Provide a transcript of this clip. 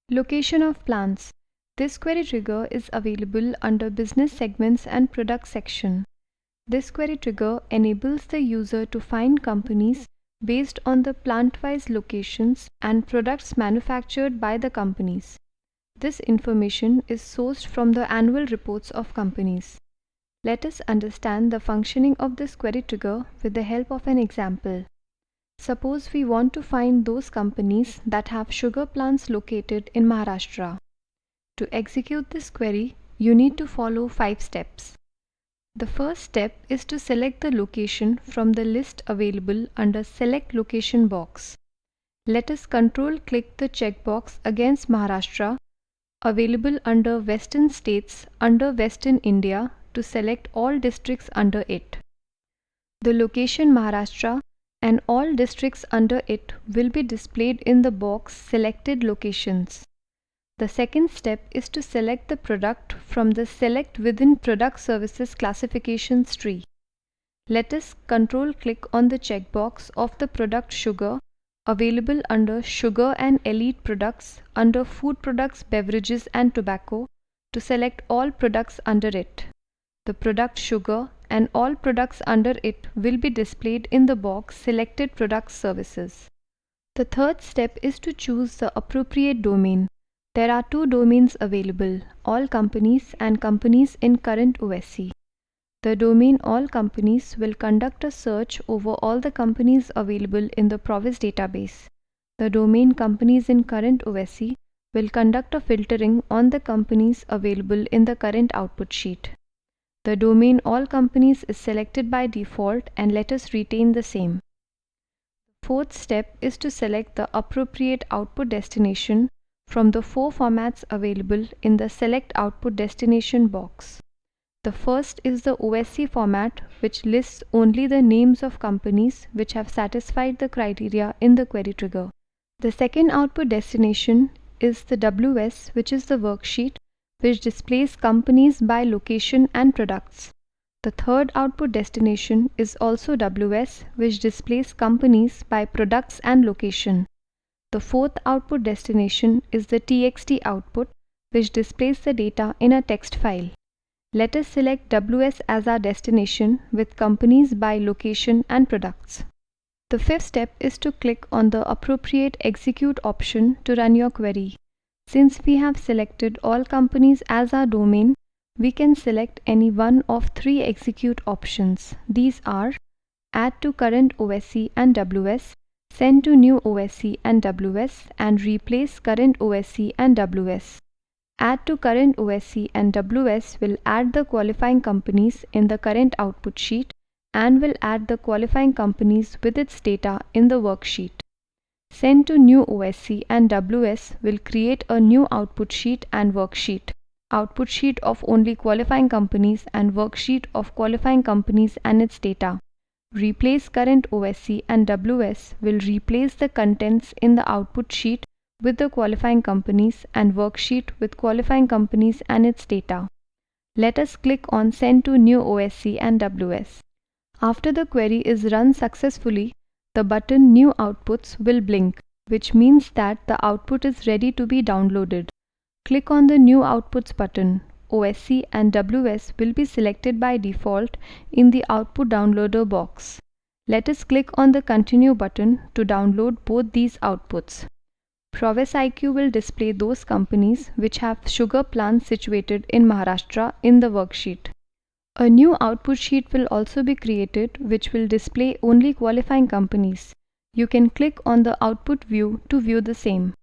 Location of plants. This query trigger is available under Business Segments and Product section. This query trigger enables the user to find companies based on the plant-wise locations and products manufactured by the companies. This information is sourced from the annual reports of companies. Let us understand the functioning of this query trigger with the help of an example. Suppose we want to find those companies that have sugar plants located in Maharashtra. To execute this query, you need to follow 5 steps. The first step is to select the location from the list available under Select Location box. Let us control-click the checkbox against Maharashtra available under Western States under Western India to select all districts under it. The location Maharashtra and all districts under it will be displayed in the box Selected Locations. The second step is to select the product from the Select Within Product Services Classifications tree. Let us control-click on the checkbox of the product sugar available under Sugar and Elite Products under Food Products, Beverages and Tobacco to select all products under it. The product sugar and all products under it will be displayed in the box Selected Product Services. The third step is to choose the appropriate domain. There are 2 domains available, All Companies and Companies in Current OSC. The domain All Companies will conduct a search over all the companies available in the Provis database. The domain Companies in Current OSC will conduct a filtering on the companies available in the current output sheet. The domain All Companies is selected by default and let us retain the same. The fourth step is to select the appropriate output destination from the 4 formats available in the Select Output Destination box. The first is the OSC format, which lists only the names of companies which have satisfied the criteria in the query trigger. The second output destination is the WS, which is the worksheet, which displays companies by location and products. The third output destination is also WS, which displays companies by products and location. The fourth output destination is the TXT output, which displays the data in a text file. Let us select WS as our destination with companies by location and products. The fifth step is to click on the appropriate Execute option to run your query. Since we have selected All Companies as our domain, we can select any one of 3 execute options. These are Add to Current OSC and WS, Send to New OSC and WS, and Replace Current OSC and WS. Add to Current OSC and WS will add the qualifying companies in the current output sheet and will add the qualifying companies with its data in the worksheet. Send to New OSC and WS will create a new output sheet and worksheet. Output sheet of only qualifying companies and worksheet of qualifying companies and its data. Replace Current OSC and WS will replace the contents in the output sheet with the qualifying companies and worksheet with qualifying companies and its data. Let us click on Send to New OSC and WS. After the query is run successfully, the button New Outputs will blink, which means that the output is ready to be downloaded. Click on the New Outputs button. OSC and WS will be selected by default in the Output Downloader box. Let us click on the Continue button to download both these outputs. Provis IQ will display those companies which have sugar plants situated in Maharashtra in the worksheet. A new output sheet will also be created which will display only qualifying companies. You can click on the output view to view the same.